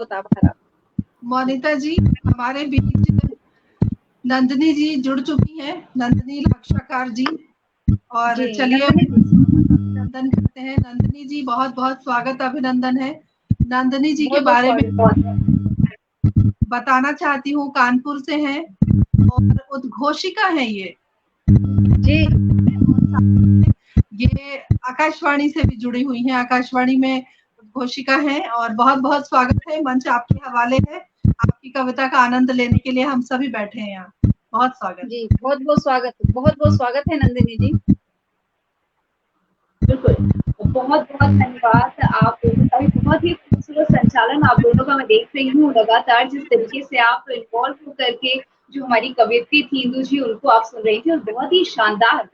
मोनिता जी हमारे बीच नंदिनी जी जुड़ चुकी हैं, नंदिनी लाक्षाकार जी। और चलिए अभिनंदन करते हैं। नंदिनी जी बहुत बहुत स्वागत, अभिनंदन है। नंदिनी जी के बारे में बताना चाहती हूँ, कानपुर से हैं और उद्घोषिका है ये जी। ये आकाशवाणी से भी जुड़ी हुई हैं, आकाशवाणी में उद्घोषिका है और बहुत बहुत स्वागत है। मंच आपके हवाले है, आपकी कविता का आनंद लेने के लिए हम सभी बैठे हैं यहाँ। बहुत स्वागत जी, बहुत बहुत स्वागत है नंदिनी जी। बिल्कुल, बहुत बहुत धन्यवाद। आप दोनों का भी बहुत ही खूबसूरत संचालन आप दोनों का मैं देख रही हूँ लगातार, जिस तरीके से आप इन्वॉल्व हो करके जो हमारी कवयित्री थी इंदु जी, उनको आप सुन रही थी और बहुत ही शानदार।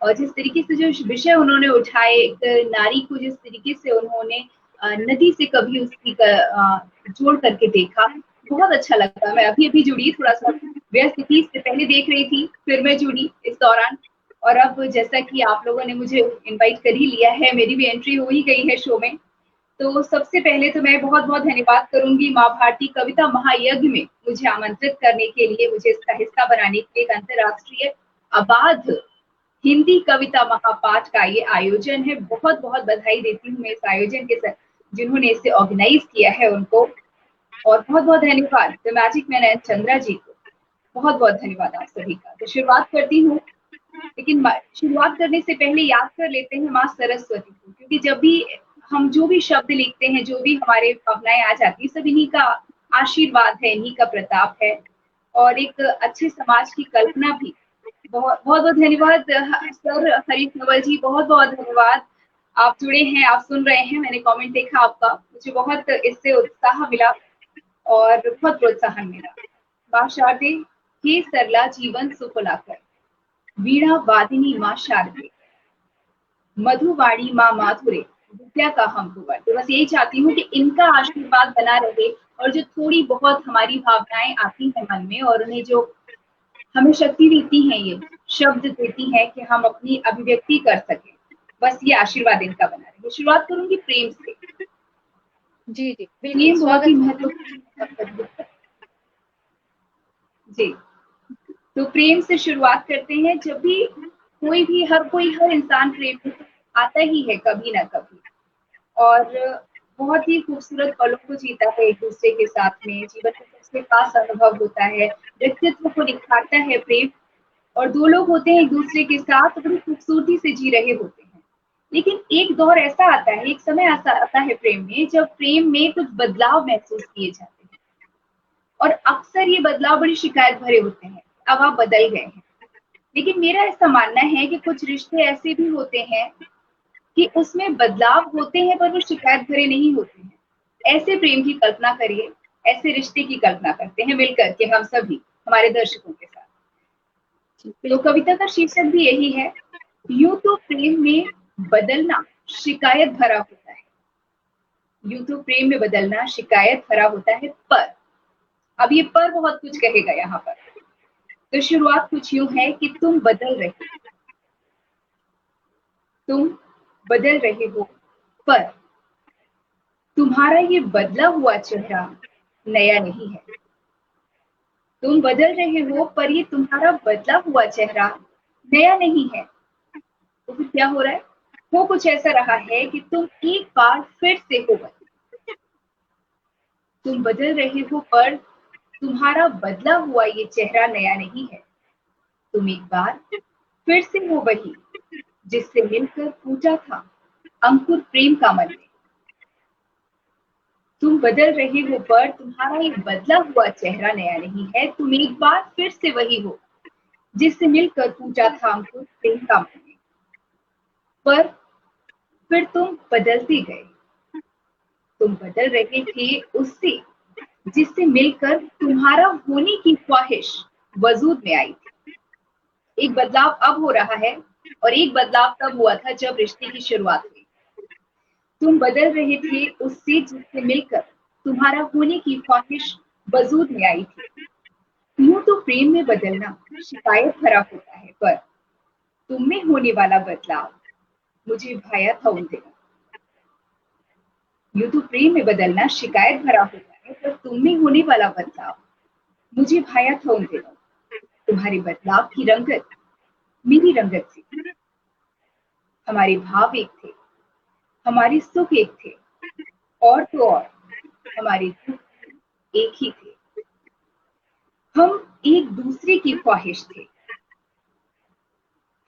और जिस तरीके से जो विषय उन्होंने उठाए, एक नारी को जिस तरीके से उन्होंने नदी से कभी उसकी जोड़ करके देखा, बहुत अच्छा लगा। मैं अभी जुड़ी, थोड़ा सा व्यस्त थी, इससे पहले देख रही थी, फिर मैं जुड़ी इस दौरान। और अब जैसा कि आप लोगों ने मुझे इनवाइट कर ही लिया है, मेरी भी एंट्री हो ही गई है शो में, तो सबसे पहले तो मैं बहुत बहुत धन्यवाद करूंगी माँ भारती कविता महायज्ञ में मुझे आमंत्रित करने के लिए, मुझे इसका हिस्सा बनाने के लिए। एक अंतर्राष्ट्रीय अबाध हिंदी कविता महापाठ का ये आयोजन है। बहुत बहुत बधाई देती हूँ मैं इस आयोजन के साथ जिन्होंने इसे ऑर्गेनाइज किया है उनको। और बहुत बहुत धन्यवाद द मैजिक मैन चंद्रा जी को, बहुत बहुत धन्यवाद आप सभी का। तो शुरुआत करती हूँ, लेकिन शुरुआत करने से पहले याद कर लेते हैं माँ सरस्वती को, क्योंकि जब भी हम जो भी शब्द लिखते हैं, जो भी हमारे भावनाएं आ जाती है, सब इन्हीं का आशीर्वाद है, इन्हीं का प्रताप है और एक अच्छे समाज की कल्पना भी। बहुत बहुत धन्यवाद सर हरीश नवल जी, बहुत बहुत धन्यवाद। आप जुड़े हैं, आप सुन रहे हैं, मैंने कमेंट देखा आपका, मुझे बहुत इससे उत्साह मिला और बहुत प्रोत्साहन मिला। माँ शारदे, हे सरला जीवन सुख लाकर, वीणा वादिनी माँ शारदे, मधुवाणी माँ माधुरे, विद्या का हम कुंवर। तो बस यही चाहती हूँ कि इनका आशीर्वाद बना रहे और जो थोड़ी बहुत हमारी भावनाएं आती हैं मन में और उन्हें जो हमें शक्ति देती हैं, ये शब्द देती हैं कि हम अपनी अभिव्यक्ति कर सकें, बस ये आशीर्वाद इनका बना रहे। शुरुआत करूंगी प्रेम से। जी जी प्रेम बहुत ही महत्वपूर्ण जी। तो प्रेम से शुरुआत करते हैं। जब भी हर इंसान प्रेम में आता ही है कभी ना कभी, और बहुत ही खूबसूरत पलों को जीता है एक दूसरे के साथ में, जीवन का सबसे खास अनुभव होता है, व्यक्तित्व को निखारता है प्रेम। और दो लोग होते हैं एक दूसरे के साथ, बड़ी खूबसूरती से जी रहे होते हैं। लेकिन एक दौर ऐसा आता है, एक समय ऐसा आता है प्रेम में, जब प्रेम में कुछ बदलाव महसूस किए जाते हैं और अक्सर ये बदलाव बड़ी शिकायत भरे होते हैं, अब आप बदल गए हैं। लेकिन मेरा ऐसा मानना है कि कुछ रिश्ते ऐसे भी होते हैं कि उसमें बदलाव होते हैं पर वो शिकायत भरे नहीं होते हैं। ऐसे प्रेम की कल्पना करिए, ऐसे रिश्ते की कल्पना करते हैं मिलकर के हम सभी हमारे दर्शकों के साथ। तो कविता का शीर्षक भी यही है, यूं तो प्रेम में बदलना शिकायत भरा होता है। यूं तो प्रेम में बदलना शिकायत भरा होता है, पर अब ये पर बहुत कुछ कहेगा यहाँ पर। तो शुरुआत कुछ यूं है कि तुम बदल रहे हो, पर तुम्हारा ये बदला हुआ चेहरा नया नहीं है। तुम बदल रहे हो, पर ये तुम्हारा बदला हुआ चेहरा नया नहीं है। तो फिर क्या हो रहा है? वो कुछ ऐसा रहा है कि तुम एक बार फिर से हो गए। तुम बदल रहे हो, पर तुम्हारा बदला हुआ ये चेहरा नया नहीं है। तुम एक बार फिर से हो वही जिससे मिलकर फूटा था अंकुर प्रेम का मन में। तुम बदल रहे हो, पर तुम्हारा ये बदला हुआ चेहरा नया नहीं है। तुम एक बार फिर से वही हो जिससे मिलकर फूटा था अंकुर प्रेम का मन में। पर फिर तुम बदलते गए। तुम बदल रहे थे उससे जिससे मिलकर तुम्हारा होने की ख्वाहिश वजूद में आई थी। एक बदलाव अब हो रहा है और एक बदलाव तब हुआ था जब रिश्ते की शुरुआत हुई। तुम बदल रहे थे उससे जिससे मिलकर तुम्हारा होने की ख्वाहिश वजूद में आई थी। यूं तो प्रेम में बदलना शिकायत भरा होता है, पर तुम में होने वाला बदलाव मुझे भाया था उन दिनों। यूं तो प्रेम में बदलना शिकायत भरा होता है, पर तुम में होने वाला बदलाव मुझे भाया था उन दिनों। तुम्हारे बदलाव की रंगत मेरी रंगत सी थी। हमारे भाव एक थे, हमारे सुख एक थे, और तो और हमारे दुख एक ही थे। हम एक दूसरे की ख्वाहिश थे,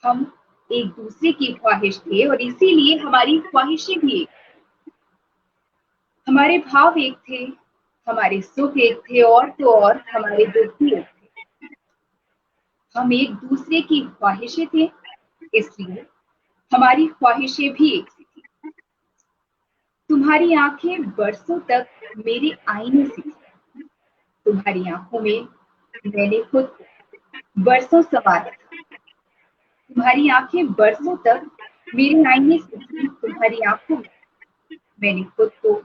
हम एक दूसरे की ख्वाहिश थे, और इसीलिए हमारी ख्वाहिशें भी एक। हमारे भाव एक थे, हमारे सुख एक थे, और तो और हमारे दुख भी एक थे। हम एक दूसरे की ख्वाहिशें थे, इसलिए हमारी ख्वाहिशें भी एक सी थी। तुम्हारी आंखें बरसों तक मेरे आईने सी थी। तुम्हारी आंखों में मैंने खुद को बरसों संवारा था। तुम्हारी आंखें बरसों तक मेरे आईने से थी। तुम्हारी आंखों में मैंने खुद को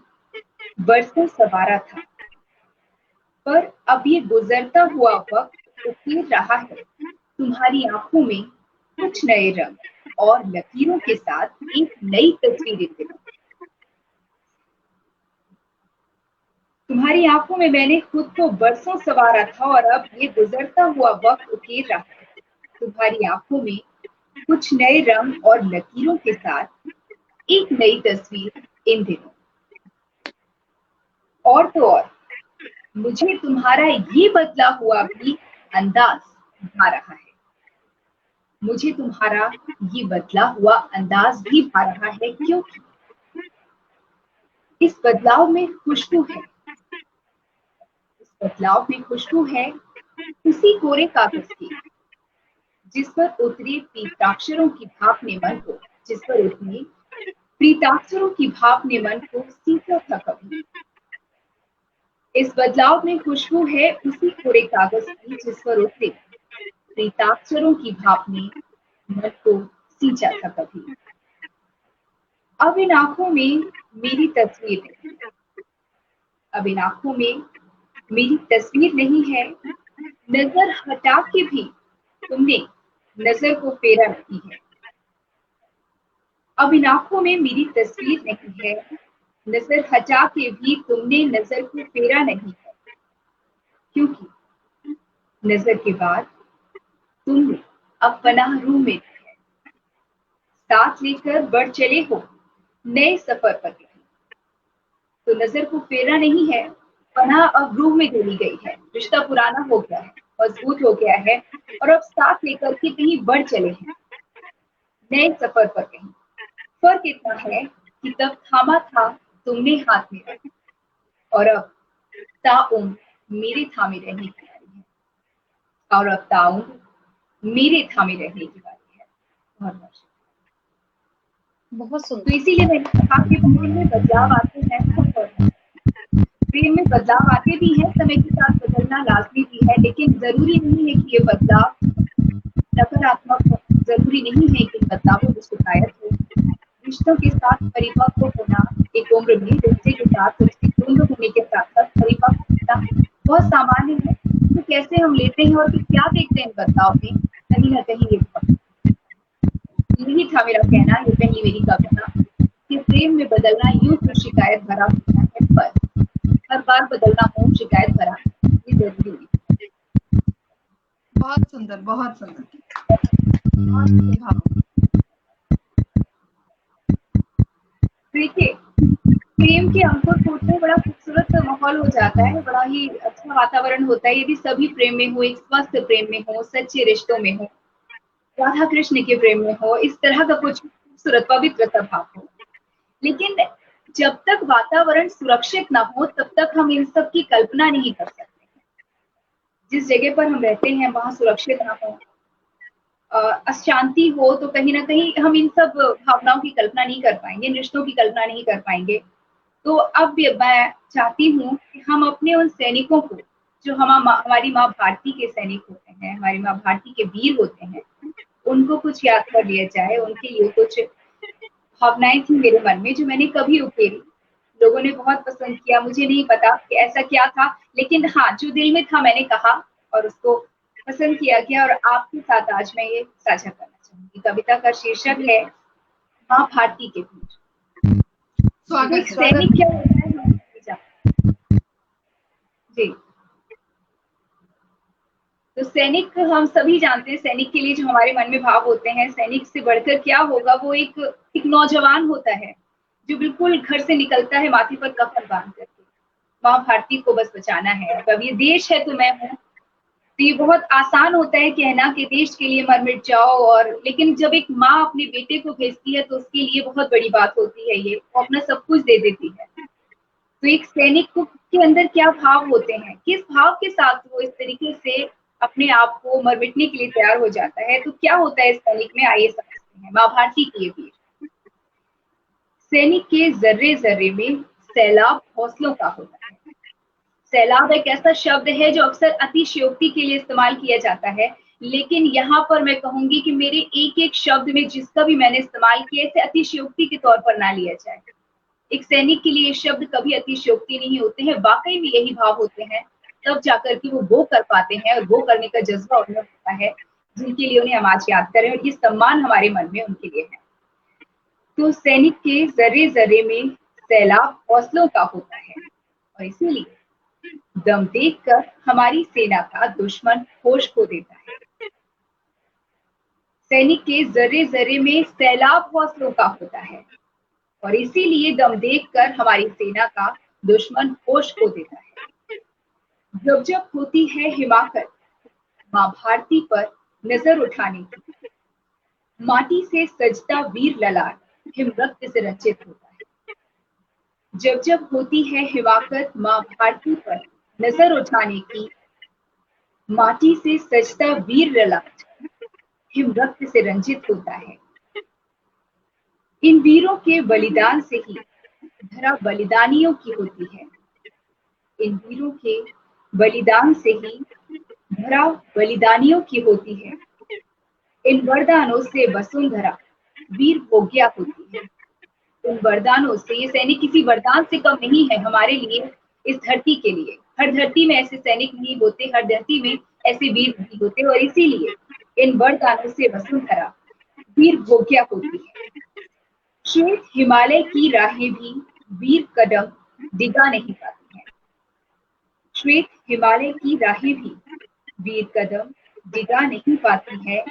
बरसों संवारा था। पर अब ये गुजरता हुआ वक्त उकेर रहा है तुम्हारी आंखों में कुछ नए रंग और लकीरों के साथ एक नई तस्वीर इन दिनों। तुम्हारी आंखों में मैंने खुद को बरसों संवारा था, और अब ये गुजरता हुआ वक्त उकेर रहा है तुम्हारी आंखों में कुछ नए रंग और लकीरों के साथ एक नई तस्वीर इन दिनों। और तो और मुझे तुम्हारा ये बदला हुआ भी अंदाज भा रहा है। मुझे तुम्हारा ये बदला हुआ अंदाज भी भा रहा है, क्योंकि इस बदलाव में खुशबू है। इस बदलाव में खुशबू है उसी कोरे कागज की जिस पर उतरे पीताक्षरों की भाप ने मन को, जिस पर उतरी प्रीताक्षरों की भाप ने मन को सींचा था कभी। इस बदलाव में खुशबू है उसी कोरे कागज की जिस पर उतरे प्रीताक्षरों की भाप ने मन को सींचा था कभी। अब इन आंखों में मेरी तस्वीर नहीं है। अब इन आंखों में मेरी तस्वीर नहीं है। नजर हटा के भी तुमने नजर को फेरा नहीं है। अब इन आंखों में मेरी तस्वीर नहीं है। नजर हटा के भी तुमने नजर को फेरा नहीं है, क्योंकि नजर के बाद तुमने अब पनाह रूह में दी है। साथ लेकर बढ़ चले हो नए सफर पर कहीं। तो नजर को फेरा नहीं है, पनाह अब रूह में दे दी गई है। रिश्ता पुराना हो गया है, मजबूत हो गया है, और अब साथ लेकर के कहीं बढ़ चले हैं नए सफर पर कहीं। फर्क इतना है कि तब थामा था तुमने हाथ मेरा, और अब ताउम्र मेरे थामे रहने की बारी है। और अब ताउम्र मेरे थामे रहने की बारी है। बहुत तो सुंदर। इसीलिए मैंने कहा कि प्रेम में बदलाव आते हैं, प्रेम में बदलाव आते भी हैं, समय के साथ बदलना लाजमी भी है, लेकिन जरूरी नहीं है कि ये बदलाव नकारात्मक हो। जरूरी नहीं है कि बदलावों में शिकायत हो। रिश्तों के साथ परिपक्व होना एक उम्र में, रिश्ते के साथ उसकी उम्र होने के साथ साथ परिपक्व होना बहुत सामान्य है। तो कैसे हम लेते हैं और फिर क्या देखते हैं बदलाव में, कहीं ना कहीं यही था मेरा कहना, ये कहीं मेरी कविता कि प्रेम में बदलना यूं तो शिकायत भरा होता है, पर हर बार बदलना हो शिकायत भरा ये जरूरी नहीं। बहुत सुंदर, बहुत सुंदर। देखिए, प्रेम के अंकुर फूटते में बड़ा खूबसूरत माहौल हो जाता है, बड़ा ही अच्छा वातावरण होता है यदि सभी प्रेम में हो, एक स्वस्थ प्रेम में हो, सच्चे रिश्तों में हो, राधा कृष्ण के प्रेम में हो, इस तरह का कुछ खूबसूरत पवित्र स्वभाव हो। लेकिन जब तक वातावरण सुरक्षित ना हो तब तक हम इन सब की कल्पना नहीं कर सकते। जिस जगह पर हम रहते हैं वहां सुरक्षित ना हो, अशांति हो, तो कहीं ना कहीं हम इन सब भावनाओं की कल्पना नहीं कर पाएंगे, रिश्तों की कल्पना नहीं कर पाएंगे। तो अब मैं चाहती हूँ कि हम अपने उन सैनिकों को, जो हमारी माँ भारती के सैनिक होते हैं, हमारी माँ भारती के वीर होते हैं, उनको कुछ याद कर लिया जाए। उनके लिए कुछ भावनाएं थी मेरे मन में जो मैंने कभी उकेरी, लोगों ने बहुत पसंद किया। मुझे नहीं पता कि ऐसा क्या था, लेकिन हाँ, जो दिल में था मैंने कहा और उसको पसंद किया गया, और आपके साथ आज मैं ये साझा करना चाहूंगी। कविता का शीर्षक है माँ भारती के वीर। स्वागत, सैनिक क्या होता है जी। तो सैनिक, हम सभी जानते हैं सैनिक के लिए जो हमारे मन में भाव होते हैं, सैनिक से बढ़कर क्या होगा, वो एक नौजवान होता है जो बिल्कुल घर से निकलता है माथे पर कफन बांध करके, माँ भारती को बस बचाना है, अब ये देश है तो मैं हूँ। तो ये बहुत आसान होता है कहना कि देश के लिए मर मिट जाओ, और लेकिन जब एक माँ अपने बेटे को भेजती है तो उसके लिए बहुत बड़ी बात होती है, ये वो अपना सब कुछ दे देती है। तो एक सैनिक को के अंदर क्या भाव होते हैं, किस भाव के साथ वो इस तरीके से अपने आप को मर मिटने के लिए तैयार हो जाता है, तो क्या होता है इस सैनिक में, आइए समझते हैं। माँ भारती की ये वीर। सैनिक के जर्रे जर्रे में सैलाब हौसलों का होता है। सैलाब एक ऐसा शब्द है जो अक्सर अतिशयोक्ति के लिए इस्तेमाल किया जाता है, लेकिन यहाँ पर मैं कहूंगी कि मेरे एक एक शब्द में जिसका भी मैंने इस्तेमाल किया, इसे अतिशयोक्ति के तौर पर ना लिया जाए। एक सैनिक के लिए ये शब्द कभी अतिशयोक्ति नहीं होते हैं, वाकई में यही भाव होते हैं, तब जाकर के वो कर पाते हैं, और वो करने का जज्बा उनमें होता है जिनके लिए उन्हें हम आज याद करें, और ये सम्मान हमारे मन में उनके लिए है। तो सैनिक के जर्रे जर्रे में सैलाब हौसलों का होता है, और इसीलिए दम देखकर हमारी सेना का दुश्मन होश खो देता है। सैनिक के जर्रे जर्रे में सैलाब हौसलों का होता है, और इसीलिए दम देखकर हमारी सेना का दुश्मन होश खो देता है। जब जब होती है हिमाकत माँ भारती पर नजर उठाने की, माटी से सजता वीर ललाट हिम रक्त से रंजित होता है। जब जब होती है हिमाकत माँ भारती पर नजर उठाने की, माटी से सजता वीर ललाट हिम रक्त से रंजित होता है। इन वीरों के बलिदान से ही धरा बलिदानियों की होती है। इन वीरों के बलिदान से ही धरा बलिदानियों की होती है। इन वरदानों से वसुंधरा वीर भोग्या होती है। इन वरदानों से, ये सैनिक किसी वरदान से कम नहीं है हमारे लिए, इस धरती के लिए। हर धरती में ऐसे सैनिक नहीं होते, हर धरती में ऐसे वीर नहीं होते, और इसीलिए इन वरदानों से वसुंधरा वीर भोग्या होती है। श्वेत हिमालय की राहें भी वीर कदम डिगा नहीं पाती हैं। श्वेत हिमालय की राहें भी वीर कदम डिगा नहीं पाती है।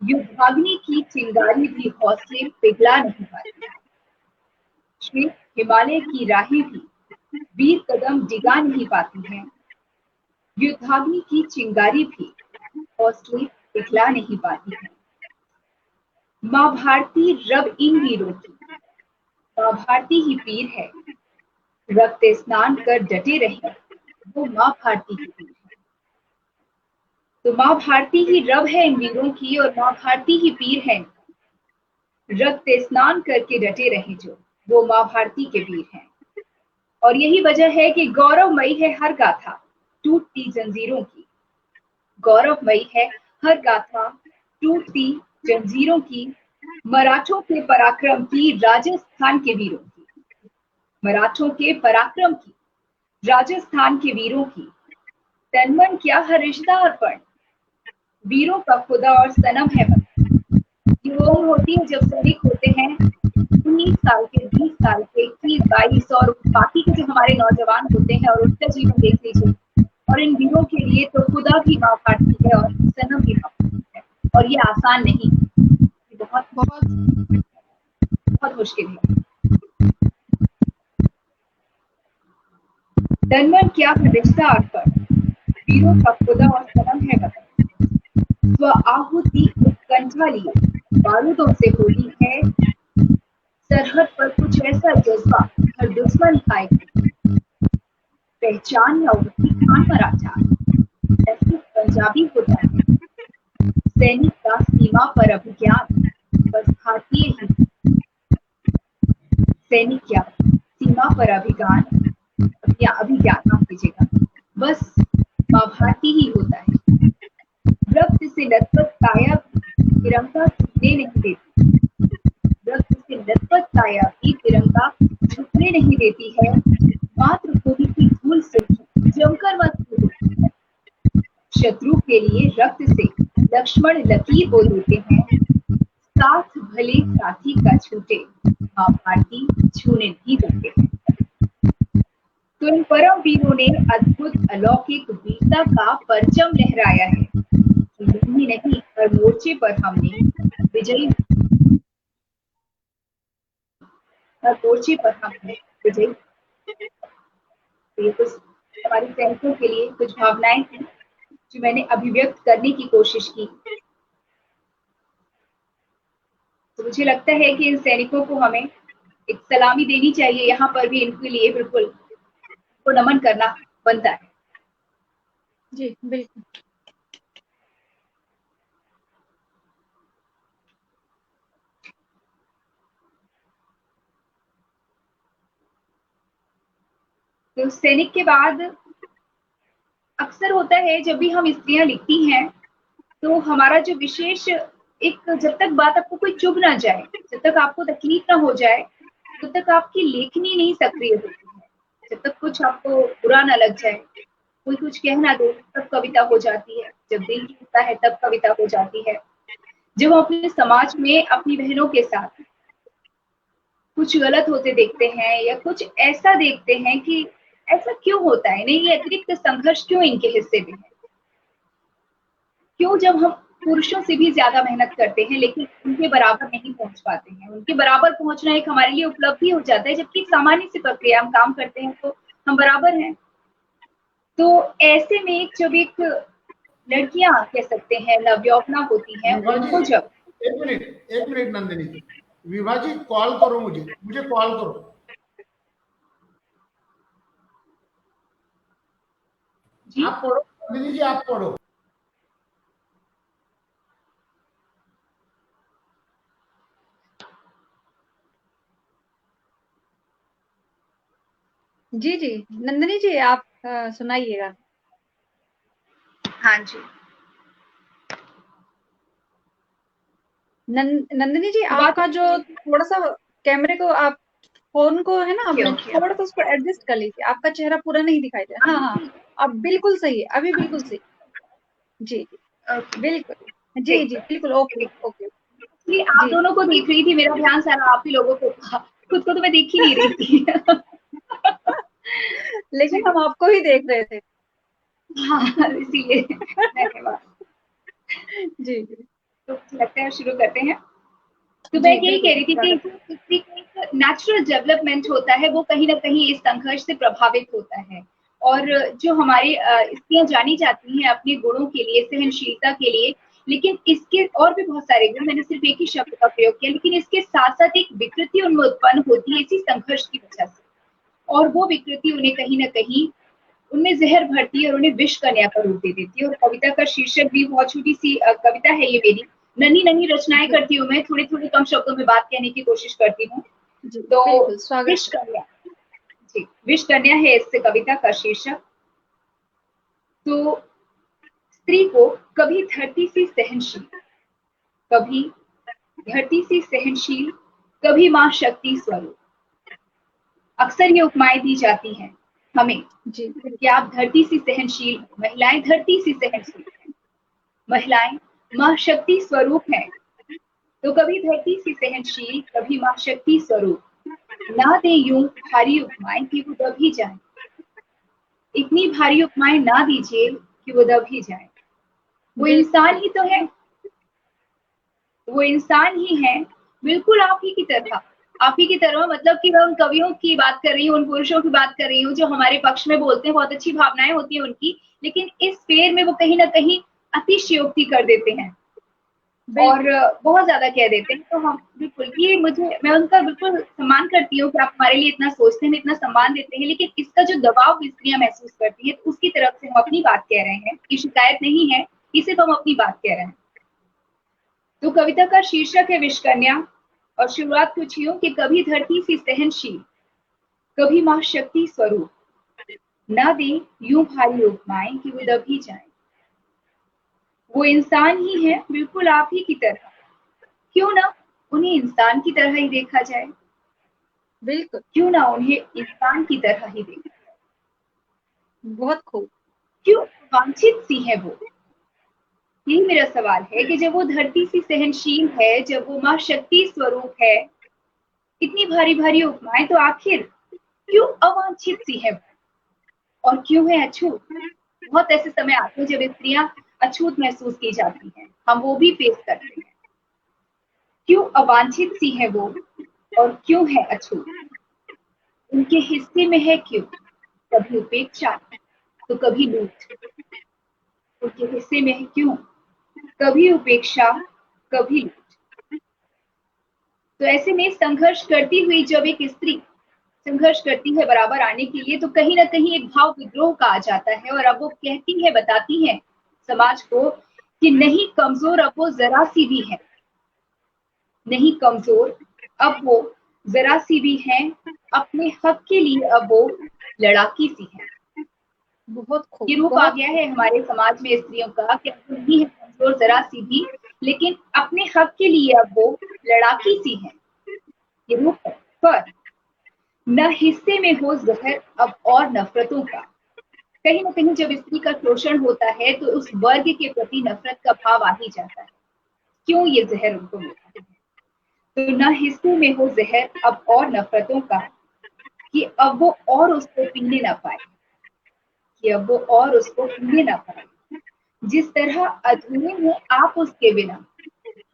युद्धाग्नि की चिंगारी भी हौसले पिघला नहीं पाती है। श्वेत हिमालय की राहें भी वीर कदम डिगा नहीं पाती हैं। युद्धाग्नि की चिंगारी भी हौसले पिघला नहीं पाती है। माँ भारती रब इन वीरों की, माँ भारती ही वीर है, रक्त स्नान कर डटे रहे वो माँ भारती की वीर है। तो माँ भारती ही रब है इन वीरों की, और माँ भारती ही वीर है, रक्त स्नान करके डटे रहे जो वो माँ भारती के वीर हैं। और यही वजह है कि गौरवमयी है हर गाथा टूटती जंजीरों की। गौरवमयी है हर गाथा टूटती जंजीरों की, मराठों के पराक्रम की, राजस्थान के वीरों की। मराठों के पराक्रम की, राजस्थान के वीरों की। तनमन क्या हर रिश्ता अर्पण, वीरों का खुदा और सनम है वतन। ये वो उम्र होती है जब सैनिक होते हैं 19 साल के, 20 साल के, 21, 22, और बाकी के जो हमारे नौजवान होते हैं, और उनका जीवन देख लीजिए। और इन वीरों के लिए तो खुदा भी माँ भारती है और सनम भी माँ भारती है, और ये आसान नहीं, ये बहुत बहुत बहुत मुश्किल है। तनमन क्या है रिश्ता अर्पण, वीरों का खुदा और सनम है वतन। स्व आहुति उत्कंठा लिए बारूदों से होली है, सरहद पर कुछ ऐसा जज्बा हर दुश्मन खाए। पहचान न उनकी खान मराठा, ऐसे पंजाबी होता है। सैनिक का सीमा पर अभिज्ञान बस भारतीय ही। सैनिक क्या सीमा पर अभिज्ञान माफ कीजिएगा, बस माँ भारती ही होता है। रक्त से लथपथ काया तिरंगा झुकने नहीं देती। रक्त से लथपथ काया भी तिरंगा झुकने नहीं देती है। मातृभूमि की धूल से जमकर मत कूदो। शत्रु के लिए रक्त से लक्ष्मण लकीर बोल देते हैं। साथ भले साथी का छूटे, माँ भारती छूने नहीं देते हैं। तो इन परम वीरों ने अद्भुत अलौकिक वीरता का परचम लहराया है। ही नहीं, हर मोर्चे पर हमने विजयी हर मोर्चे पर हमने विजयी। ये कुछ हमारे सैनिकों के लिए कुछ भावनाएं थी जो मैंने अभिव्यक्त करने की कोशिश की। तो मुझे लगता है कि इन सैनिकों को हमें एक सलामी देनी चाहिए, यहाँ पर भी इनके लिए बिल्कुल को नमन करना बनता है। जी बिल्कुल। तो सैनिक के बाद अक्सर होता है जब भी हम स्त्रियां लिखती हैं तो हमारा जो विशेष एक, जब तक बात आपको कोई चुभ ना जाए, जब तक आपको तकलीफ ना हो जाए, तब तक आपकी लेखनी नहीं सक्रिय होती है। जब तक कुछ आपको बुरा ना लग जाए, कोई कुछ कह ना दे, तब कविता हो जाती है। जब दिल टूटता है तब कविता हो जाती है। जब हम अपने समाज में अपनी बहनों के साथ कुछ गलत होते देखते हैं या कुछ ऐसा देखते हैं कि ऐसा क्यों होता है, नहीं ये अतिरिक्त संघर्ष क्यों इनके हिस्से में है, क्यों जब हम पुरुषों से भी ज्यादा मेहनत करते हैं लेकिन उनके बराबर नहीं पहुंच पाते हैं। उनके बराबर पहुंचना एक हमारे लिए उपलब्धि हो जाता है, जबकि सामान्य सी प्रक्रिया हम काम करते हैं तो हम बराबर हैं। तो ऐसे में जब एक लड़कियां कह सकते हैं नवयौवना होती हैं, उनको जब एक मिनट नंदिनी जी, विभा जी कॉल करो, मुझे कॉल करो जी। आप पढ़ो नंदिनी जी, आप पढ़ो। जी जी नंदिनी जी आप सुनाइएगा। हाँ जी नंदिनी जी, आपका जो थोड़ा सा कैमरे को, आप फोन को है ना, अपने थोड़ा सा उसको एडजस्ट कर लीजिए। आपका चेहरा पूरा नहीं दिखाई दे रहा। हाँ हाँ, अब बिल्कुल सही है, अभी बिल्कुल सही। जी बिल्कुल, जी जी बिल्कुल, ओके ओके। जी, आप दोनों को देख रही थी, मेरा ध्यान सारा आप ही लोगों को था, खुद को तो मैं देख ही नहीं रही थी। लेकिन हम आपको ही देख रहे थे। हाँ इसीलिए धन्यवाद। जी जी, तो लगता है शुरू करते हैं। तो मैं यही कह रही थी कि एक नेचुरल डेवलपमेंट होता है, वो कहीं ना कहीं इस संघर्ष से प्रभावित होता है। और जो हमारी स्त्रियां जानी जाती हैं अपने गुणों के लिए, सहनशीलता के लिए, लेकिन इसके और भी बहुत सारे गुण, मैंने सिर्फ एक ही शब्द का प्रयोग किया, लेकिन इसके साथ साथ एक विकृति उनमें उत्पन्न होती है इसी संघर्ष की वजह से। और वो विकृति उन्हें कहीं ना कहीं उनमें जहर भरती है और उन्हें विष कन्या का रूप दे देती है। और कविता का शीर्षक भी बहुत छोटी सी कविता है ये मेरी, नन्ही नन्ही रचनाएं करती हूँ मैं, थोड़ी थोड़ी कम शब्दों में बात कहने की कोशिश करती हूँ। तो विष कन्या, जी विष कन्या है इस कविता का शीर्षक। तो स्त्री को कभी धरती सी सहनशील, कभी धरती सी सहनशील, कभी माँ शक्ति स्वरूप, अक्सर ये उपमाएं दी जाती हैं हमें कि आप धरती सी सहनशील, महिलाएं धरती सी सहनशील हैं, महिलाएं माँ शक्ति स्वरूप हैं। तो कभी धरती सी सहनशील, कभी माँ शक्ति स्वरूप, ना दे यूं भारी उपमाएं कि वो दब ही जाए, इतनी भारी उपमाएं ना दीजिए कि वो दब ही जाए। वो इंसान ही तो है, वो इंसान ही है, बिल्कुल आप ही की तरह, आप ही की तरह। मतलब कि मैं उन कवियों की बात कर रही हूँ, उन पुरुषों की बात कर रही हूँ जो हमारे पक्ष में बोलते हैं, बहुत अच्छी भावनाएं होती है उनकी, लेकिन इस फेर में वो कहीं ना कहीं अतिशयोक्ति कर देते हैं और बहुत ज्यादा कह देते हैं। तो हम बिल्कुल, ये मैं उनका बिल्कुल सम्मान करती हूँ कि आप हमारे लिए इतना सोचते हैं, इतना सम्मान देते हैं, लेकिन इसका जो दबाव स्त्रियां महसूस करती है, तो उसकी तरफ से हम अपनी बात कह रहे हैं। ये शिकायत नहीं है, ये सिर्फ हम अपनी बात कह रहे हैं। तो कविता का शीर्षक है विष कन्या, और शुरुआत कुछ यूं कि कभी धरती सी सहनशील, कभी माँ शक्ति स्वरूप, ना दे यूं भारी उपमाएं कि वो दब ही जाए। वो इंसान ही है, बिल्कुल आप ही की तरह, क्यों ना उन्हें इंसान की तरह ही देखा जाए, बिल्कुल, क्यों ना उन्हें इंसान की तरह ही देखा जाए। बहुत खूब। क्यों वांछित सी है वो, यही मेरा सवाल है कि जब वो धरती सी सहनशील है, जब वो माँ शक्ति स्वरूप है, इतनी भारी भारी उपमाएं, तो आखिर क्यों अवांछित सी है वो? और क्यों है अछूत? बहुत ऐसे समय आते हैं जब स्त्रियां अछूत महसूस की जाती हैं, हम वो भी फेस करते हैं। क्यों अवांछित सी है वो और क्यों है अछूत? उनके हिस्से में है क्यों कभी उपेक्षा तो कभी लूट? उनके हिस्से में है क्यों कभी उपेक्षा कभी लूट? तो ऐसे में संघर्ष करती हुई जब एक स्त्री संघर्ष करती है बराबर आने के लिए, तो कहीं ना कहीं एक भाव विद्रोह का आ जाता है और अब वो कहती है, बताती है समाज को कि नहीं कमजोर अब वो जरा सी भी है, नहीं कमजोर अब वो जरा सी भी है, अपने हक के लिए अब वो लड़ाकी सी है। बहुत खूब, ये रूप आ गया है हमारे समाज में स्त्रियों का कि अब वो नहीं है कमजोर जरा सी भी, लेकिन अपने हक के लिए अब वो लड़ाकी सी है। ये रूप है। पर न हिस्से में हो जहर अब और नफरतों का। कहीं ना कहीं जब स्त्री का शोषण होता है तो उस वर्ग के प्रति नफरत का भाव आ ही जाता है। क्यों ये जहर उनको मिलता है? तो न हिस्से में हो जहर अब और नफरतों का कि अब वो और उसको पीने ना पाए, कि अब वो और उसको पीने ना पाए। जिस तरह अधूरे हैं आप उसके बिना।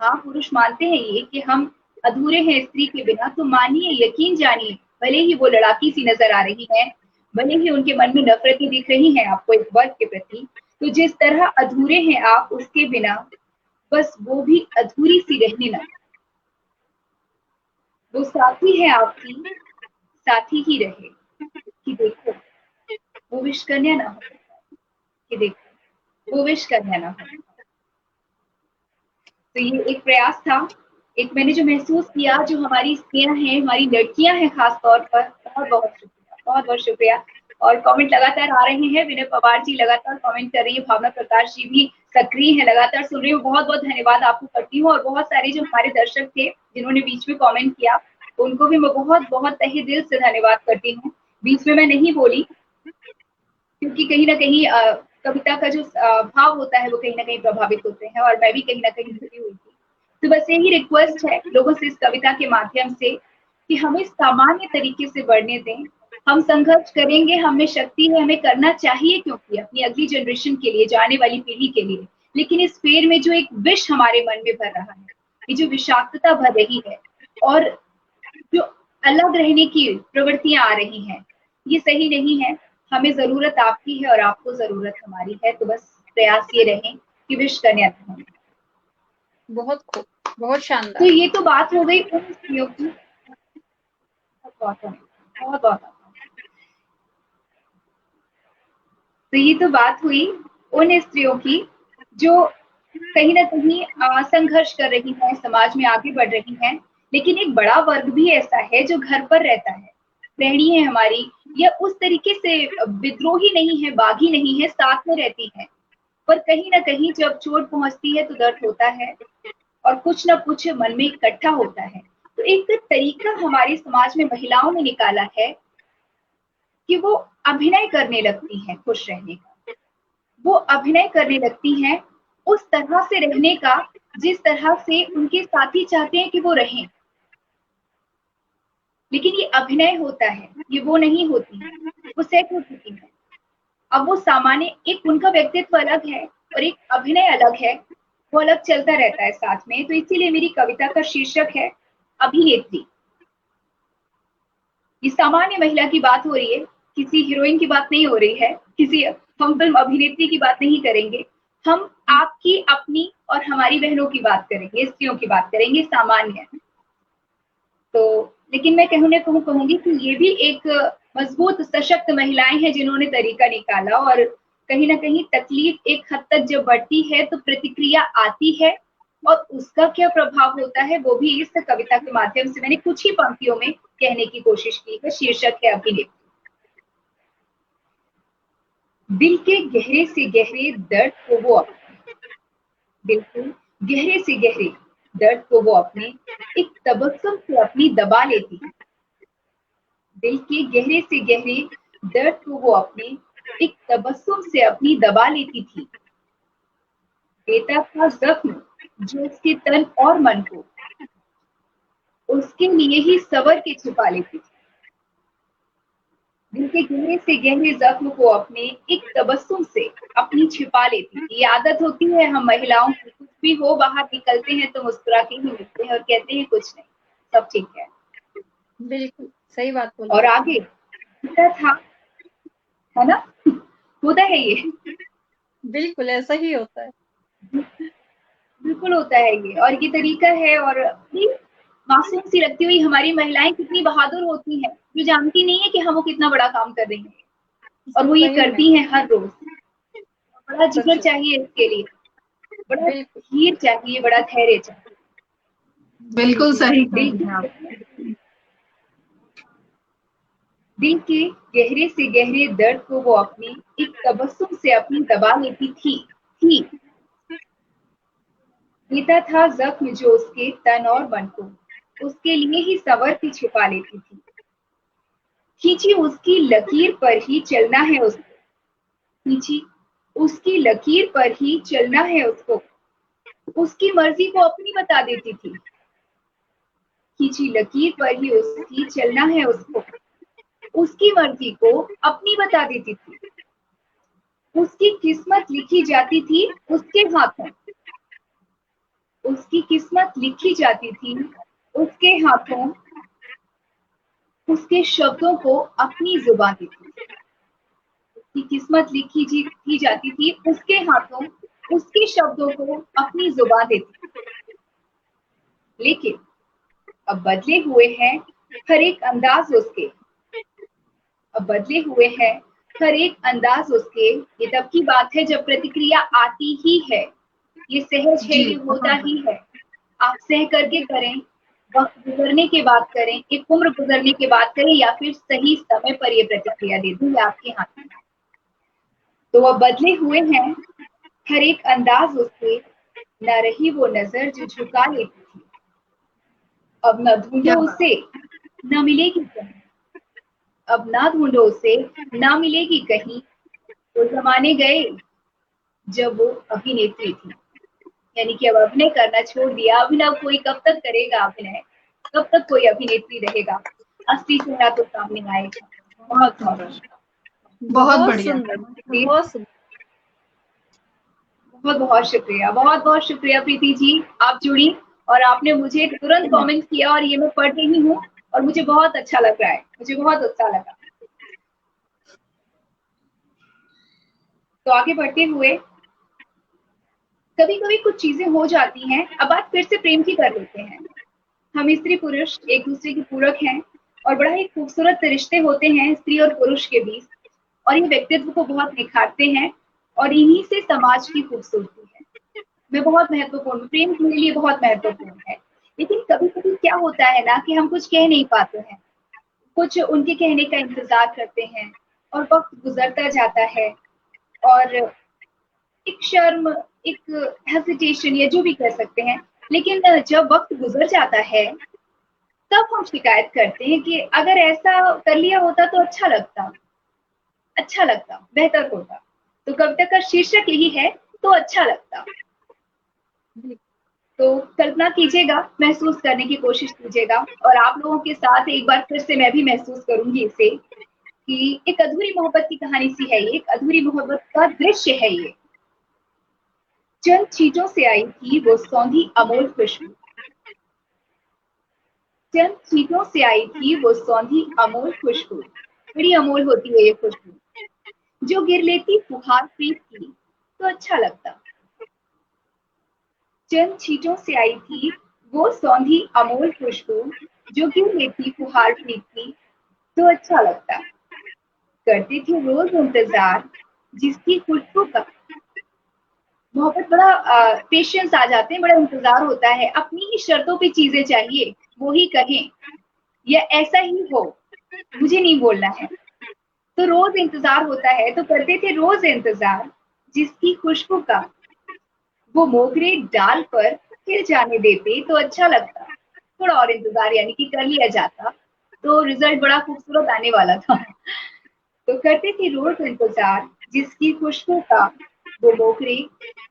हाँ, पुरुष मानते हैं ये कि हम अधूरे हैं स्त्री के बिना, तो मानिए, यकीन जानिए, भले ही वो लड़ाकी सी नजर आ रही है, भले ही उनके मन में नफरतें दिख रही हैं आपको एक वर्ग के प्रति, तो जिस तरह अधूरे हैं आप उसके बिना, बस वो भी अधूरी सी रहने ना। वो साथी है आपकी, साथी ही रहे। कि देखो वो विश कन्या ना हो, कि देखो वो विश कन्या ना हो। तो ये एक प्रयास था, एक मैंने जो महसूस किया, जो हमारी स्त्रियां हैं, हमारी लड़कियां हैं खास तौर पर, बहुत बहुत शुक्रिया, बहुत बहुत शुक्रिया। और कमेंट लगातार आ रहे हैं, विनय पवार जी लगातार कमेंट कर रही है, भावना प्रकाश जी भी सक्रिय है, लगातार सुन रही हूँ। बहुत बहुत धन्यवाद आपको करती हूँ। और बहुत सारे जो हमारे दर्शक थे जिन्होंने बीच में कमेंट किया, उनको भी मैं बहुत बहुत तहे दिल से धन्यवाद करती हूँ। बीच में मैं नहीं बोली क्योंकि कहीं ना कहीं कविता का जो भाव होता है वो कहीं ना कहीं प्रभावित होते हैं, और मैं भी कहीं ना कहीं जुड़ी हुई थी। तो बस यही रिक्वेस्ट है लोगों से इस कविता के माध्यम से कि हमें सामान्य तरीके से बढ़ने दें। हम संघर्ष करेंगे, हमें शक्ति है, हमें करना चाहिए, क्योंकि अपनी अगली जनरेशन के लिए, जाने वाली पीढ़ी के लिए। लेकिन इस फेर में जो एक विष हमारे मन में भर रहा है, ये जो विषाक्तता भर रही है और जो अलग रहने की प्रवृत्तियां आ रही हैं, ये सही नहीं है। हमें जरूरत आपकी है और आपको जरूरत हमारी है। तो बस प्रयास ये रहे कि विश कन्या न हो। बहुत खूब, बहुत तो शानदार। ये तो बात हो गई उन स्त्रियों की, बहुत तो ये तो बात हुई उन स्त्रियों की जो कहीं ना कहीं संघर्ष कर रही हैं, समाज में आगे बढ़ रही हैं। लेकिन एक बड़ा वर्ग भी ऐसा है जो घर पर रहता है, गृहिणी है हमारी, या उस तरीके से विद्रोही नहीं है, बागी नहीं है, साथ में रहती है, पर कहीं ना कहीं जब चोट पहुंचती है तो दर्द होता है और कुछ ना कुछ मन में इकट्ठा होता है। तो एक तरीका हमारे समाज में महिलाओं ने निकाला है कि वो अभिनय करने लगती हैं खुश रहने का। वो अभिनय करने लगती हैं उस तरह से रहने का जिस तरह से उनके साथी चाहते हैं कि वो रहें। लेकिन ये अभिनय होता है, ये वो नहीं होती है, वो सेट हो चुकी है। अब वो सामान्य, एक उनका व्यक्तित्व अलग है और एक अभिनय अलग है, वो अलग चलता रहता है साथ में। तो इसीलिए मेरी कविता का शीर्षक है अभिनेत्री। ये सामान्य महिला की बात हो रही है, किसी हीरोइन की बात नहीं हो रही है, किसी हम फिल्म अभिनेत्री की बात नहीं करेंगे। हम आपकी, अपनी और हमारी बहनों की बात करेंगे, स्त्रियों की बात करेंगे, सामान्य। तो लेकिन मैं कहूंगी कि ये भी एक मजबूत सशक्त महिलाएं हैं जिन्होंने तरीका निकाला। और कहीं ना कहीं तकलीफ एक हद तक जब बढ़ती है तो प्रतिक्रिया आती है, और उसका क्या प्रभाव होता है वो भी इस कविता के माध्यम से मैंने कुछ ही पंक्तियों में कहने की कोशिश की है। शीर्षक है अभिनेत्री। दिल के गहरे से गहरे दर्द को वो अपने, बिल्कुल गहरे से गहरे दर्द को वो अपने एक तबस्सुम से अपनी दबा लेती है। दिल के गहरे से गहरे दर्द को वो अपने एक तबस्सुम से अपनी दबा लेती थी। देता था जख्म जो उसके तन और मन को उसके लिए ही सवर के छुपा लेती थी। दिल के गहरे से गहरे जख्म को अपने एक तबस्सुम से अपनी छिपा लेती थी। ये आदत होती है हम महिलाओं की, कुछ भी हो बाहर निकलते हैं तो मुस्कुरा के ही मिलते हैं और कहते हैं कुछ नहीं, सब ठीक है। बिल्कुल सही बात बोली। और आगे था, है ना, होता है ये, बिल्कुल ऐसा ही होता है। बिल्कुल होता है ये, और ये तरीका है। और ये मासूम सी लगती हुई हमारी महिलाएं कितनी बहादुर होती हैं, जो जानती नहीं है कि हम वो कितना बड़ा काम कर रही हैं, और वो ये सही में करती हैं हर रोज। बड़ा जिगर सच। चाहिए इसके लिए, बड़ा बिल्कुल धीर चाहिए, बड़ा धैर्य चाहिए। बिल्कुल सही कह दिल रही हैं आप। के दिल के गहरे से गहरे दर्द को वो अपनी एक तबस्सुम से अपनी दबा लेती थी। लेता था जख्म जो उसके तन और मन को उसके लिए ही संवर के छिपा लेती थी। खींची उसकी लकीर पर ही चलना है उसको, खींची उसकी लकीर पर ही चलना है उसको, उसकी मर्जी को अपनी बता देती थी। खींची लकीर पर ही उसकी चलना है उसको, उसकी मर्जी को अपनी बता देती थी। उसकी किस्मत लिखी जाती थी उसके हाथों, उसकी किस्मत लिखी जाती थी उसके हाथों, उसके शब्दों को अपनी जुबान देती थी। उसकी किस्मत लिखी की जाती थी उसके हाथों, उसके शब्दों को अपनी जुबान देती थी। लेकिन अब बदले हुए हैं हर एक अंदाज उसके, अब बदले हुए हैं हर एक अंदाज उसके। ये तब की बात है जब प्रतिक्रिया आती ही है, ये सहज है, ये होता ही है। आप सह करके करें, वक्त गुजरने के बाद करें, एक उम्र गुजरने के बाद करें, या फिर सही समय पर ये प्रतिक्रिया दे दें, ये आपके हाथ में है। तो अब बदले हुए हैं हर एक अंदाज उसके, न रही वो नजर जो झुका लेती थी। अब न ढूंढो उसे, न मिलेगी कहीं, अब ना ढूंढो उसे, ना मिलेगी कहीं। तो जमाने गए जब वो अभिनेत्री थी, यानी कि अब अभिनय करना छोड़ दिया। अभिनय कोई कब तक करेगा अभिनय, कब तक कोई अभिनेत्री रहेगा, असली चेहरा तो सामने आएगा। बहुत सुंदर, बहुत बहुत बढ़िया। सुंदर, बहुत सुंदर। बहुत बहुत शुक्रिया, बहुत बहुत शुक्रिया प्रीति जी, आप जुड़ी और आपने मुझे तुरंत कमेंट किया और ये मैं पढ़ रही हूँ और मुझे बहुत अच्छा लग रहा है, मुझे बहुत अच्छा लगा। तो आगे बढ़ते हुए, कभी कभी कुछ चीजें हो जाती हैं। अब बात फिर से प्रेम की कर लेते हैं। हम स्त्री पुरुष एक दूसरे के पूरक हैं और बड़ा ही खूबसूरत रिश्ते होते हैं स्त्री और पुरुष के बीच, और ये व्यक्तित्व को बहुत निखारते हैं और इन्हीं से समाज की खूबसूरती है। मैं बहुत महत्वपूर्ण, प्रेम मेरे लिए बहुत महत्वपूर्ण है। लेकिन कभी कभी क्या होता है ना कि हम कुछ कह नहीं पाते हैं, कुछ उनके कहने का इंतजार करते हैं और वक्त गुजरता जाता है और एक शर्म, एक हेजिटेशन या जो भी कह सकते हैं। लेकिन जब वक्त गुजर जाता है तब हम शिकायत करते हैं कि अगर ऐसा कर लिया होता तो अच्छा लगता, अच्छा लगता, बेहतर होता। तो कविता का शीर्षक यही है, तो अच्छा लगता। तो कल्पना कीजिएगा, महसूस करने की कोशिश कीजिएगा, और आप लोगों के साथ एक बार फिर से मैं भी महसूस करूंगी इसे, कि एक अधूरी मोहब्बत की कहानी सी है ये, एक अधूरी मोहब्बत का दृश्य है ये। चंद चीजों से आई थी वो सौंधी अमोल खुशबू, चंद चीजों से आई थी वो सौंधी अमोल खुशबू, बड़ी अमोल होती है ये खुशबू, जो गिर लेती फुहार प्रीत की तो अच्छा लगता। चंद चीजों से आई थी वो सौंधी अमोल खुशबू, जो गिर लेती फुहार प्रीत की तो अच्छा लगता। करते थे रोज इंतजार जिसकी खुशबू का, मोहब्बत बड़ा पेशेंस आ जाते हैं, बड़ा इंतजार होता है, अपनी ही शर्तों पे चीजें चाहिए, वो ही कहें या ऐसा ही हो, मुझे नहीं बोलना है। तो रोज इंतजार होता है, तो करते थे रोज इंतजार जिसकी खुशबू का, वो मोगरे डाल पर खिल जाने देते तो अच्छा लगता। थोड़ा और इंतजार यानी कि कर लिया जाता तो रिजल्ट बड़ा खूबसूरत आने वाला था। तो करते थे रोज इंतजार जिसकी खुशबू का, वो मोगरे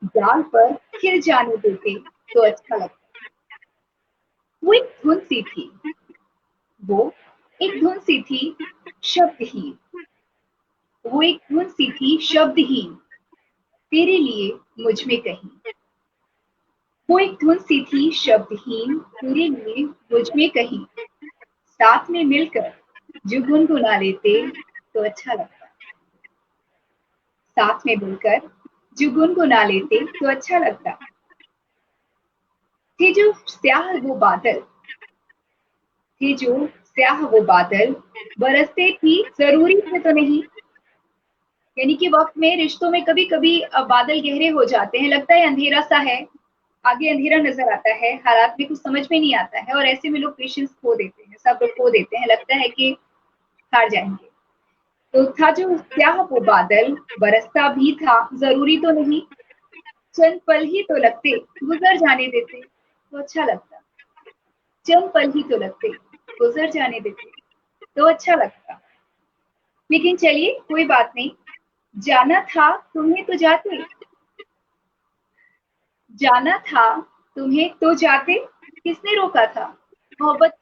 डाल पर खिल जाने देते तो अच्छा लगता। वो एक धुन सी थी, वो एक धुन सी थी शब्दहीन, वो एक धुन सी थी शब्दहीन, तेरे लिए मुझ में कहीं। वो एक धुन सी थी शब्दहीन, तेरे लिए मुझ में कहीं। साथ में मिलकर जो गुनगुना लेते तो अच्छा लगता। साथ में मिलकर जो गुनगुना लेते तो अच्छा लगता। थे जो स्याह वो बादल, थे जो स्याह वो बादल, बरसते थी जरूरी थे तो नहीं। यानी कि वक्त में, रिश्तों में कभी कभी बादल गहरे हो जाते हैं, लगता है अंधेरा सा है, आगे अंधेरा नजर आता है, हालात में कुछ समझ में नहीं आता है, और ऐसे में लोग पेशेंस खो देते हैं, सब लोग खो देते हैं, लगता है कि हार जाएंगे। तो था जो स्याह वो बादल, बरसता भी था जरूरी तो नहीं। चंद पल ही तो लगते, गुजर जाने देते तो अच्छा लगता। चंद पल ही तो लगते, गुजर जाने देते तो अच्छा लगता। लेकिन चलिए कोई बात नहीं, जाना था तुम्हें तो जाते, जाना था तुम्हें तो जाते, किसने रोका था। मोहब्बत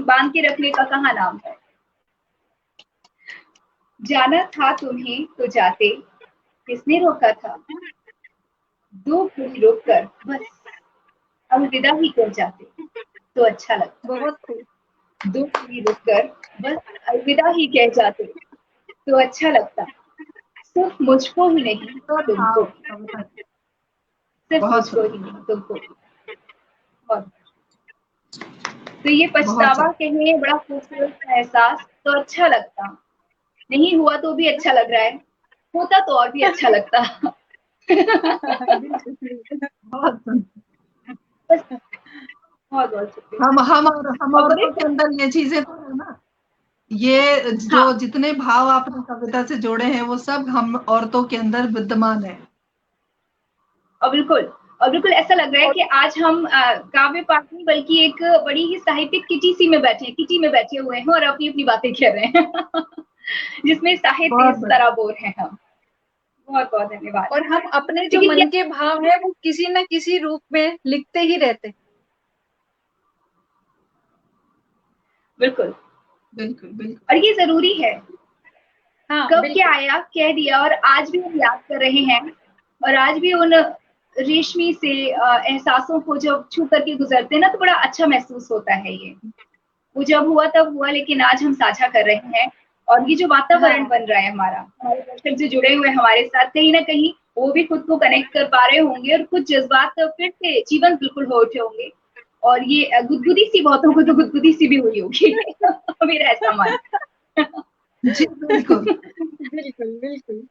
बांध के रखने का कहाँ नाम है। जाना था तुम्हें तो जाते, किसने रोका था। दो घड़ी रुक कर बस अलविदा ही कर जाते तो अच्छा लगता। बहुत खूब। दो घड़ी रुक कर बस अलविदा ही कह जाते तो अच्छा लगता। सिर्फ मुझको ही नहीं तुमको भी, सिर्फ बहुत मुझको ही नहीं तुमको भी। और तो ये बहुत पछतावा कहने बड़ा खूबसूरत सा एहसास, तो अच्छा लगता। नहीं हुआ तो भी अच्छा लग रहा है, होता तो और भी अच्छा लगता। बहुत बस बहुत बहुत शुक्रिया। हम और औरतों के अंदर ये चीजें तो है ना, ये जो हाँ जितने भाव आपने कविता से जोड़े हैं वो सब हम औरतों के अंदर विद्यमान है। और बिल्कुल ऐसा लग रहा है कि आज हम काव्य पाठ नहीं बल्कि एक बड़ी ही साहित्यिक किटी सी में बैठे हैं, किटी में बैठे हुए हैं और अपनी अपनी बातें कर रहे हैं। जिसमें साहित्य बहुत सराबोर है हम। बहुत बहुत धन्यवाद। और हम अपने जो लेकिन मन के भाव है वो किसी न किसी रूप में लिखते ही रहते। बिल्कुल बिल्कुल बिल्कुल। और ये जरूरी है। हाँ कब बिल्कुल। क्या आया कह दिया, और आज भी हम याद कर रहे हैं, और आज भी उन रेशमी से एहसासों को जब छू करके गुजरते हैं ना तो बड़ा अच्छा महसूस होता है। ये वो जब हुआ तब हुआ, लेकिन आज हम साझा कर रहे हैं। और ये जो वातावरण हाँ बन रहा है हमारा, हमारे दर्शक जो जुड़े हुए हैं हमारे साथ, कहीं ना कहीं वो भी खुद को कनेक्ट कर पा रहे होंगे और कुछ जज्बात फिर से जीवन बिल्कुल हो उठे होंगे। और ये गुदगुदी सी बहुतों को तो गुदगुदी सी भी हुई होगी। मेरा ऐसा मन। जी बिल्कुल। बिल्कुल बिल्कुल।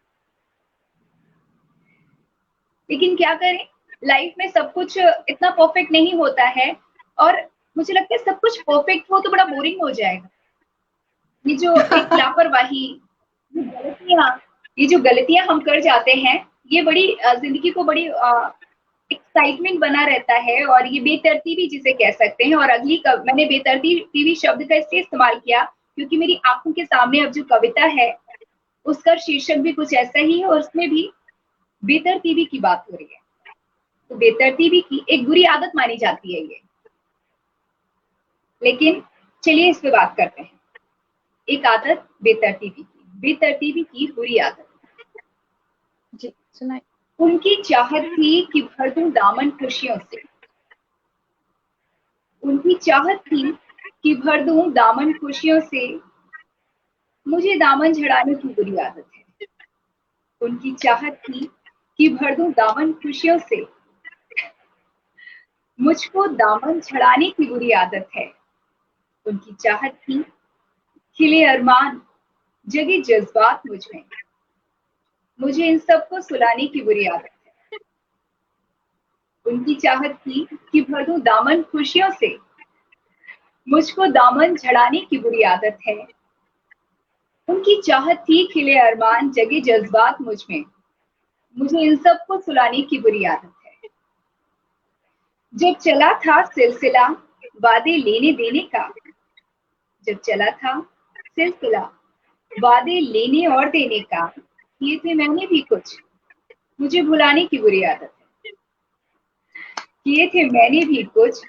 लेकिन क्या करें, लाइफ में सब कुछ इतना परफेक्ट नहीं होता है, और मुझे लगता है सब कुछ परफेक्ट हो तो बड़ा बोरिंग हो जाएगा। ये जो एक लापरवाही, ये जो गलतियां हम कर जाते हैं, ये बड़ी जिंदगी को बड़ी एक्साइटमेंट बना रहता है, और ये बेतरतीबी जिसे कह सकते हैं। और मैंने बेतरतीबी शब्द का इसलिए इस्तेमाल किया क्योंकि मेरी आंखों के सामने अब जो कविता है उसका शीर्षक भी कुछ ऐसा ही है, और उसमें भी बेतरतीबी की बात हो रही है। तो बेतरतीबी की एक बुरी आदत मानी जाती है ये, लेकिन चलिए इस पे बात करते हैं। एक आदत बेतरतीबी की बुरी आदत। जी सुनाइए। उनकी चाहत थी कि भर दूं दामन खुशियों से, उनकी चाहत थी कि भर दूं दामन खुशियों से, मुझे दामन झड़ाने की बुरी आदत है। उनकी चाहत थी कि भर दूं दामन खुशियों से, मुझको दामन झड़ाने की बुरी आदत है। उनकी चाहत थी खिले अरमान जगे जज्बात मुझ में, मुझे इन सबको सुलाने की बुरी आदत है। उनकी चाहत थी कि भर दूं दामन खुशियों से, मुझको दामन झड़ाने की बुरी आदत है। उनकी चाहत थी खिले अरमान जगे जज्बात मुझ में, मुझे इन सबको सुलाने की बुरी आदत है। जब चला था सिलसिला वादे लेने देने का, जब चला था सिलसिला वादे लेने और देने का, किए थे मैंने भी कुछ, मुझे भुलाने की बुरी आदत है। किए थे मैंने भी कुछ,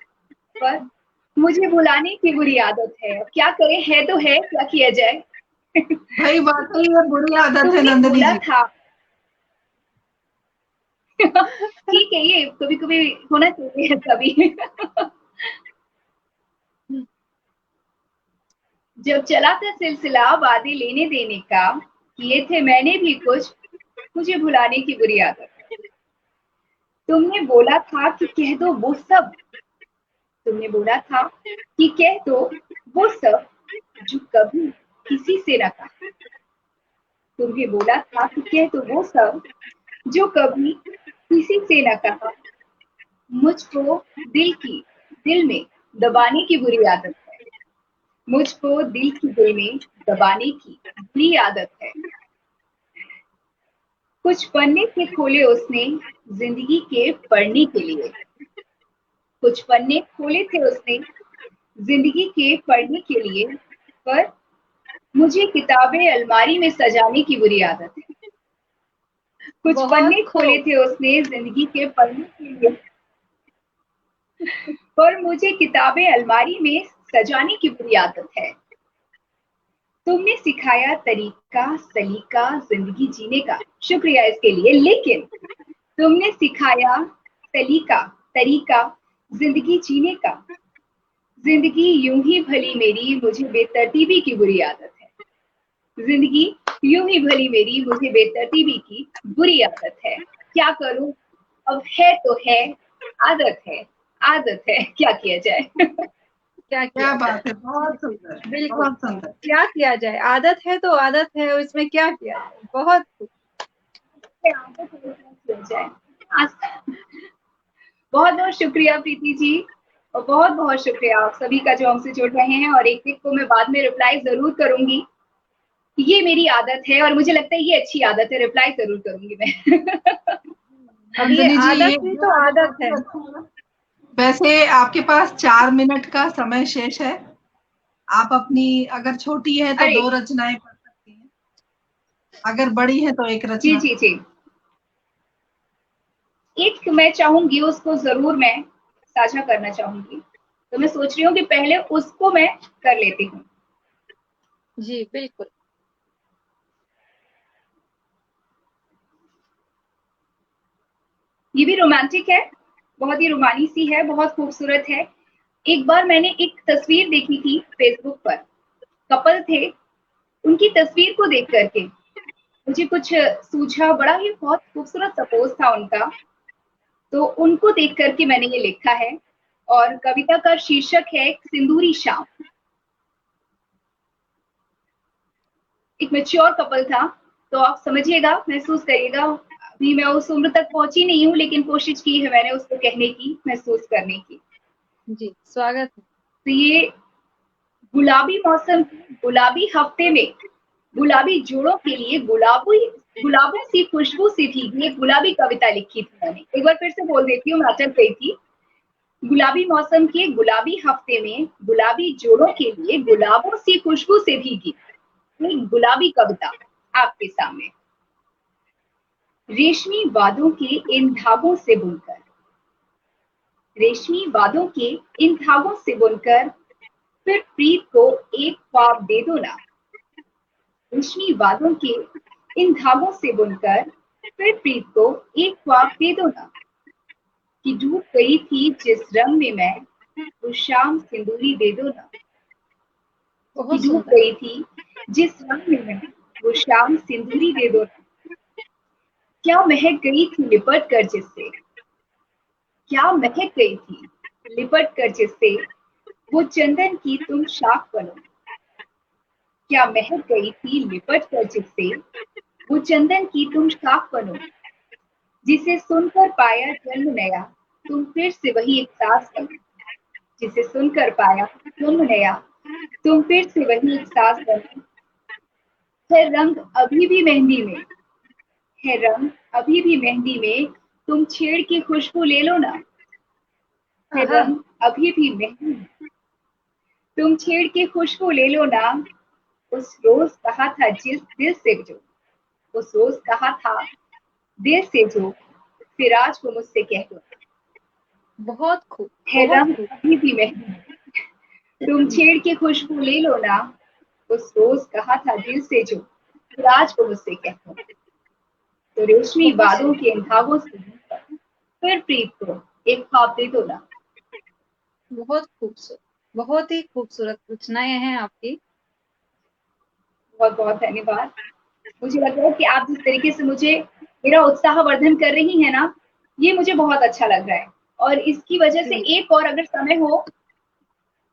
पर मुझे भुलाने की बुरी आदत है। अब क्या करें, है तो है, क्या किया जाए। भाई वाकई ये बुरी आदत है तुमने नंदिनी बोला जी। था ठीक है, ये कभी कभी होना चाहिए कभी। जब चला था सिलसिला वादे लेने देने का, किए थे मैंने भी कुछ, मुझे भुलाने की बुरी आदत है। तुमने बोला था कि कह दो वो सब, तुमने बोला था कि कह दो वो सब जो कभी किसी से न कहा। तुमने बोला था कि कह दो वो सब जो कभी किसी से न कहा। मुझको दिल में दबाने की बुरी आदत है। मुझको दिल में दबाने की बुरी आदत है। कुछ पन्ने थे खोले उसने जिंदगी के पढ़ने के लिए। कुछ पन्ने खोले थे उसने जिंदगी के पढ़ने के लिए, पर मुझे किताबें अलमारी में सजाने की बुरी आदत है। कुछ बहुत पन्ने खोले खूब। थे उसने जिंदगी के पढ़ने के लिए, पर मुझे किताबें अलमारी में सजाने की बुरी आदत है। तुमने सिखाया तरीका सलीका जिंदगी जीने का, शुक्रिया इसके लिए, लेकिन तुमने सिखाया सलीका तरीका जिंदगी जीने का। जिंदगी यूं ही भली मेरी मुझे बेतरतीबी की बुरी आदत है। जिंदगी यूं ही भली मेरी मुझे बेतरतीबी की बुरी आदत है। क्या करूं, अब है तो है, आदत है, आदत है, क्या किया जाए। क्या क्या किया बात जाए? है, बहुत सुंदर, बिल्कुल, बहुत सुंदर। क्या किया जाए, आदत है तो आदत है, और इसमें क्या किया जाए। बहुत खूब। आदत है, क्या किया जाए। बहुत बहुत शुक्रिया प्रीति जी, और बहुत बहुत शुक्रिया आप सभी का जो हमसे जुड़ रहे हैं। और एक एक को मैं बाद में रिप्लाई जरूर करूंगी। ये मेरी आदत है और मुझे लगता है ये अच्छी आदत है, रिप्लाई जरूर करूंगी मैं। अब ये नंदिनी जी ये आदत ही तो आदत है। वैसे आपके पास 4 मिनट का समय शेष है। आप अपनी अगर छोटी है तो अरे 2 रचनाएं पढ़ सकती हैं, अगर बड़ी है तो 1 जी रचना। जी जी, एक मैं चाहूंगी उसको जरूर मैं साझा करना चाहूंगी, तो मैं सोच रही हूँ कि पहले उसको मैं कर लेती हूँ। जी बिल्कुल। ये भी रोमांटिक है, बहुत ही रोमानी सी है, बहुत खूबसूरत है। एक बार मैंने एक तस्वीर देखी थी फेसबुक पर, कपल थे, उनकी तस्वीर को देख करके मुझे कुछ सूझा, बड़ा ही बहुत खूबसूरत सपोज था उनका, तो उनको देख करके मैंने ये लिखा है। और कविता का शीर्षक है सिंदूरी शाम। एक मैच्योर कपल था, तो आप समझिएगा, महसूस करिएगा। अभी मैं उस उम्र तक पहुंची नहीं हूँ, लेकिन कोशिश की है मैंने उसको कहने की, महसूस करने की। जी स्वागत है। तो ये गुलाबी मौसम, गुलाबी हफ्ते में गुलाबी जोड़ों के लिए गुलाबों सी खुशबू सी भीगी, एक गुलाबी कविता लिखी थी मैंने। एक बार फिर से बोल देती हूँ, मैं अटक गई थी। गुलाबी मौसम के गुलाबी हफ्ते में गुलाबी जोड़ों के लिए गुलाबों सी खुशबू से भीगी एक गुलाबी कविता आपके सामने। रेशमी वादों के इन धागों से बुनकर, रेशमी वादों के इन धागों से बुनकर फिर प्रीत को एक ख्वाब दे दो ना। रेशमी वादों के इन धागों से बुनकर फिर प्रीत को एक ख्वाब दे दो ना, कि डूब गई थी जिस रंग में मैं, वो शाम सिंदूरी दे दो ना। कि बहुत डूब सुंदर। गई थी जिस रंग में मैं, वो शाम सिंदूरी दे दो ना। क्या महक गई थी लिपट कर जिससे, क्या महक गई थी लिपट कर जिससे, वो चंदन की तुम शाख बनो। क्या महक गई थी लिपट कर जिससे, वो चंदन की तुम शाख बनो। जिसे सुनकर पाया जन्म नया, तुम फिर से वही एक सास बनो। जिसे सुनकर पाया जन्म नया, तुम फिर से वही एक सास बनो। है रंग अभी भी मेहंदी में, है रंग अभी भी मेहंदी में, तुम छेड़ के खुशबू ले लो ना। है आहा। रंग अभी भी मेहंदी में, तुम छेड़ के खुशबू ले लो ना। उस रोज कहा था जिस दिल से जो, उस रोज कहा था दिल से जो, फिर आज वो मुझसे कह दो। बहुत खूब। है बहुत रंग खूब। अभी भी मेहंदी में, तुम छेड़ के खुशबू ले लो ना। उस रोज कहा था दिल से जो राज को मुझसे कहूं, तो रेशमी बादों के इन धागों से फिर प्रीत को एक ख्वाब दे दो ना। बहुत खूबसूरत, बहुत ही खूबसूरत रचनाएं हैं आपकी। बहुत बहुत धन्यवाद। मुझे लग रहा है कि आप जिस तरीके से मुझे मेरा उत्साहवर्धन कर रही है ना, ये मुझे बहुत अच्छा लग रहा है। और इसकी वजह से एक और अगर समय हो,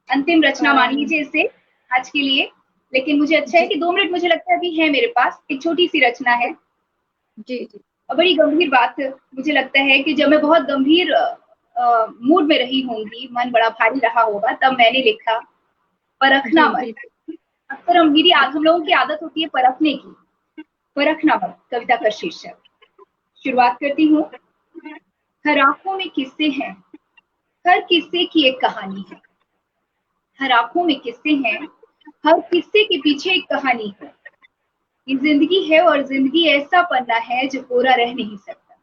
अंतिम रचना मान लीजिए इसे आज के लिए, लेकिन मुझे अच्छा है कि 2 मिनट मुझे लगता है अभी है मेरे पास। एक छोटी सी रचना है जी जी। और बड़ी गंभीर बात मुझे लगता है कि जब मैं बहुत गंभीर मूड में रही होंगी, मन बड़ा भारी रहा होगा, तब मैंने लिखा परखना मत। अक्सर हम लोगों की आदत होती है परखने की। परखना मत कविता का शीर्षक। शुरुआत करती हूँ। हर आंखों में किस्से हैं, हर किस्से की एक कहानी है। हर आंखों में किस्से हैं, हर किस्से के पीछे एक कहानी है। ये जिंदगी है और जिंदगी ऐसा पन्ना है जो कोरा रह नहीं सकता।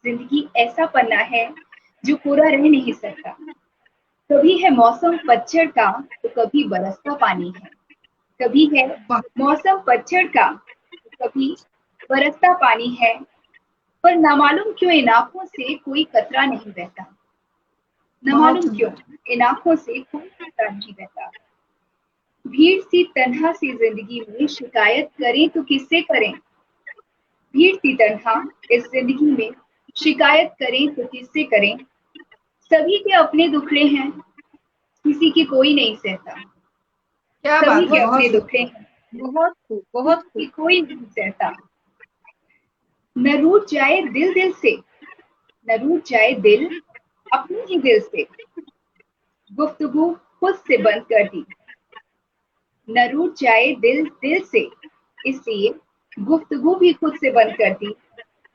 जिंदगी ऐसा पन्ना है जो कोरा रह नहीं सकता। कभी है मौसम पतझड़ का तो कभी बरसता पानी है। कभी है मौसम पतझड़ का तो कभी बरसता पानी है। पर नामालूम क्यों इन आंखों से कोई कतरा नहीं बहता। नामालूम क्यों इन आंखों से कोई कतरा नहीं बहता। भीड़ सी तन्हा सी जिंदगी में शिकायत करें तो किससे करें। भीड़ सी तन्हा इस जिंदगी में शिकायत करें तो किससे करें। सभी के अपने दुखड़े हैं, किसी की कोई नहीं सहता। क्या सभी बात के है, अपने दुखड़े हैं, बहुत खूब, बहुत किसी की खूब। कोई नहीं सहता। न रूठ जाए दिल दिल से, न रूठ जाए दिल अपने ही दिल से। गुफ्तगू खुद से बंद कर दी। न रूठ जाए दिल दिल से, इसलिए गुफ्तगू भी खुद से बंद कर दी।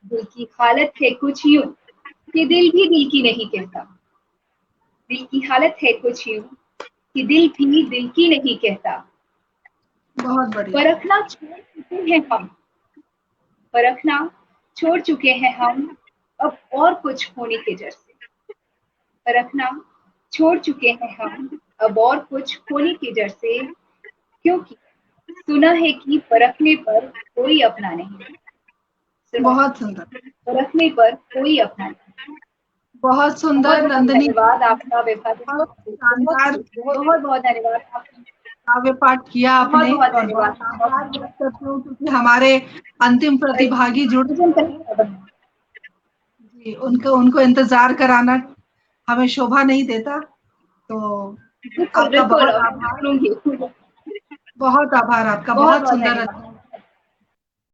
दिल की हालत है कुछ यूं कि दिल भी दिल की नहीं कहता। दिल की हालत है कुछ यूं कि दिल भी दिल की नहीं कहता। बहुत बढ़िया। परखना छोड़ चुके हैं हम, परखना छोड़ चुके हैं हम अब और कुछ होने के डर से। परखना छोड़ चुके हैं हम अब और कुछ होने के डर से, क्योंकि सुना है कि परखने पर कोई अपना नहीं। बहुत सुंदर, परखने पर कोई अपना नहीं। बहुत सुंदर बहुत बहुत नंदिनी। धन्यवाद आपका विभाग। बहुत शानदार बहुत बहुत धन्यवाद आपका। काव्य पाठ किया बहुत आपने, बहुत और धन्यवाद। बहुत आभार व्यक्त करती हूँ क्योंकि हमारे अंतिम प्रतिभागी जुड़ जी, उनको उनको इंतजार कराना हमें शोभा नहीं देता। तो बिल्कुल आपका बिल्कुल बहुत आभार, सुनूंगी। बहुत आभार आपका। बहुत बहुत बहुत सुंदर धन्यवाद।